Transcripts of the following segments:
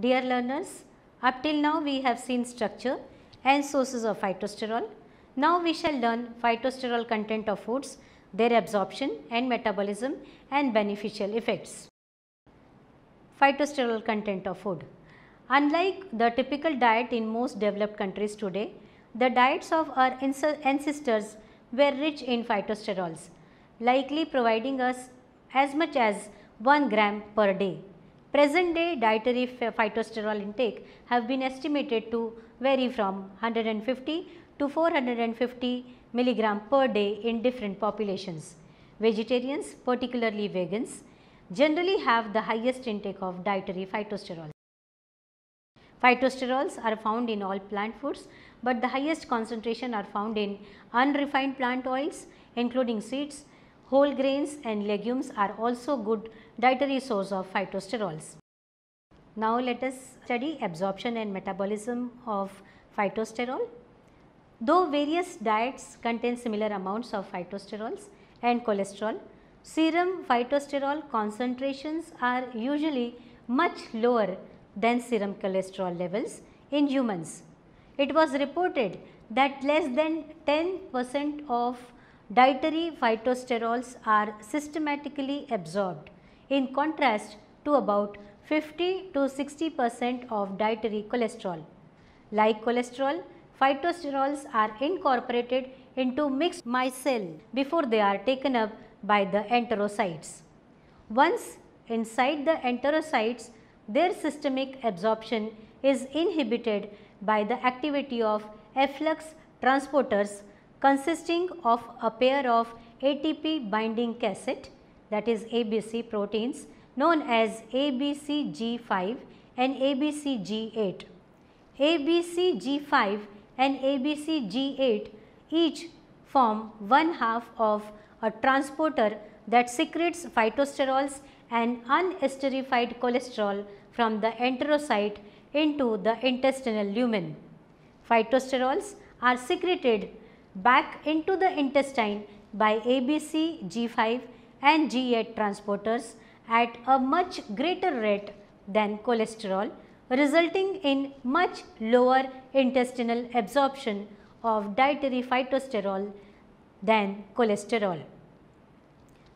Dear learners, up till now we have seen structure and sources of phytosterol. Now we shall learn phytosterol content of foods, their absorption and metabolism and beneficial effects. Phytosterol content of food. Unlike the typical diet in most developed countries today, the diets of our ancestors were rich in phytosterols, likely providing us as much as 1 gram per day. Present day dietary phytosterol intake have been estimated to vary from 150 to 450 milligram per day in different populations. Vegetarians, particularly vegans, generally have the highest intake of dietary phytosterols. Phytosterols are found in all plant foods, but the highest concentration are found in unrefined plant oils including seeds. Whole grains and legumes are also good dietary source of phytosterols. Now let us study absorption and metabolism of phytosterol. Though various diets contain similar amounts of phytosterols and cholesterol, serum phytosterol concentrations are usually much lower than serum cholesterol levels in humans. It was reported that less than 10% of dietary phytosterols are systematically absorbed, in contrast to about 50 to 60% of dietary cholesterol. Like cholesterol, phytosterols are incorporated into mixed micelle before they are taken up by the enterocytes. Once inside the enterocytes, their systemic absorption is inhibited by the activity of efflux transporters consisting of a pair of ATP binding cassette, that is ABC proteins known as ABCG5 and ABCG8. ABCG5 and ABCG8 each form one half of a transporter that secretes phytosterols and unesterified cholesterol from the enterocyte into the intestinal lumen. Phytosterols are secreted back into the intestine by ABC, G5 and G8 transporters at a much greater rate than cholesterol, resulting in much lower intestinal absorption of dietary phytosterol than cholesterol.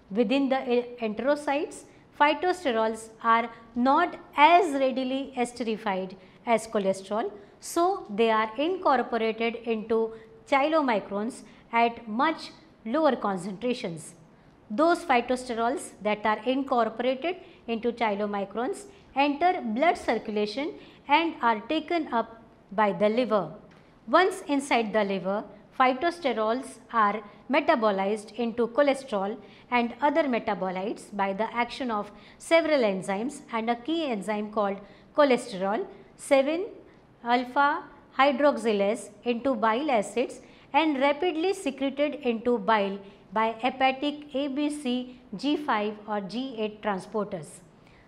Within the enterocytes, phytosterols are not as readily esterified as cholesterol, so they are incorporated into chylomicrons at much lower concentrations. Those phytosterols that are incorporated into chylomicrons enter blood circulation and are taken up by the liver. Once inside the liver, phytosterols are metabolized into cholesterol and other metabolites by the action of several enzymes and a key enzyme called cholesterol 7 alpha hydroxylase into bile acids and rapidly secreted into bile by hepatic ABC G5 or G8 transporters.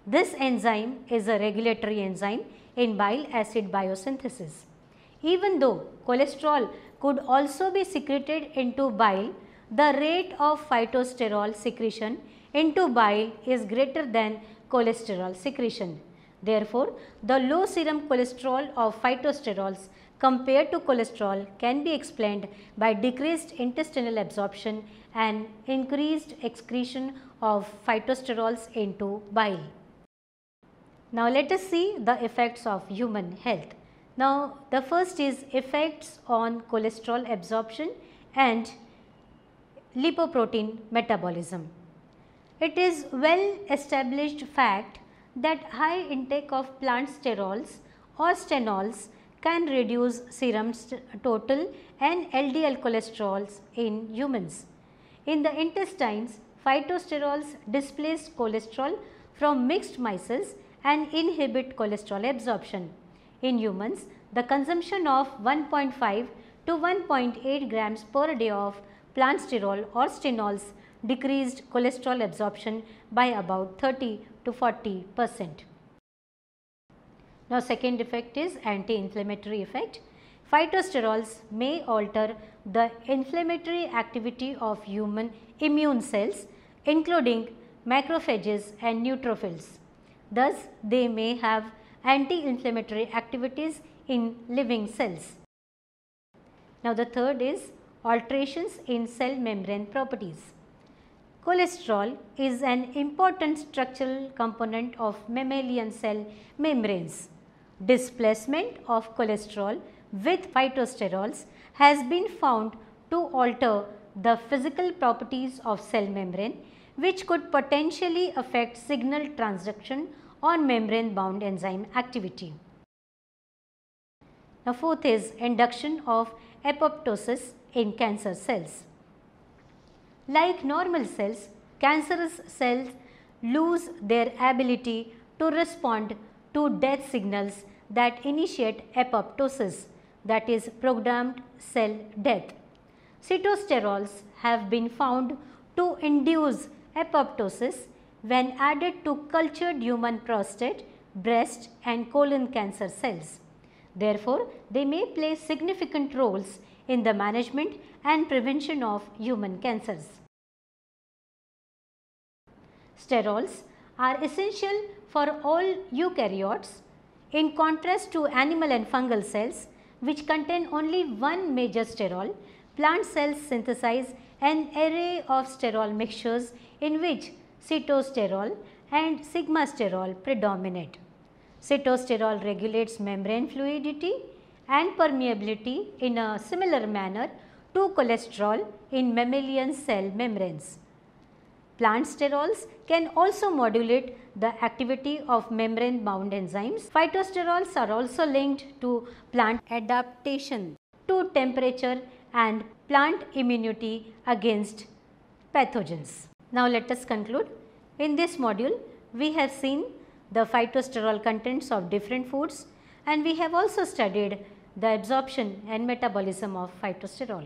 This enzyme is a regulatory enzyme in bile acid biosynthesis. Even though cholesterol could also be secreted into bile, the rate of phytosterol secretion into bile is greater than cholesterol secretion. Therefore, the low serum cholesterol of phytosterols compared to cholesterol can be explained by decreased intestinal absorption and increased excretion of phytosterols into bile. Now, let us see the effects of human health. Now, the first is effects on cholesterol absorption and lipoprotein metabolism. It is well established fact that high intake of plant sterols or stenols can reduce serum total and LDL cholesterols in humans. In the intestines, phytosterols displace cholesterol from mixed micelles and inhibit cholesterol absorption. In humans, the consumption of 1.5 to 1.8 grams per day of plant sterol or stenols decreased cholesterol absorption by about 30 to 40%. Now, second effect is anti-inflammatory effect. Phytosterols may alter the inflammatory activity of human immune cells, including macrophages and neutrophils. Thus, they may have anti-inflammatory activities in living cells. Now, the third is alterations in cell membrane properties. Cholesterol is an important structural component of mammalian cell membranes. Displacement of cholesterol with phytosterols has been found to alter the physical properties of cell membrane, which could potentially affect signal transduction or membrane bound enzyme activity. Now, fourth is induction of apoptosis in cancer cells. Like normal cells, cancerous cells lose their ability to respond to death signals that initiate apoptosis, that is programmed cell death. Cytosterols have been found to induce apoptosis when added to cultured human prostate, breast and colon cancer cells. Therefore, they may play significant roles in the management and prevention of human cancers. Sterols are essential for all eukaryotes in contrast to animal and fungal cells which contain only one major sterol. Plant cells synthesize an array of sterol mixtures in which cytosterol and sigmasterol predominate. Cytosterol regulates membrane fluidity and permeability in a similar manner to cholesterol in mammalian cell membranes. Plant sterols can also modulate the activity of membrane bound enzymes. Phytosterols are also linked to plant adaptation to temperature and plant immunity against pathogens. Now, let us conclude. In this module, we have seen the phytosterol contents of different foods and we have also studied the absorption and metabolism of phytosterol.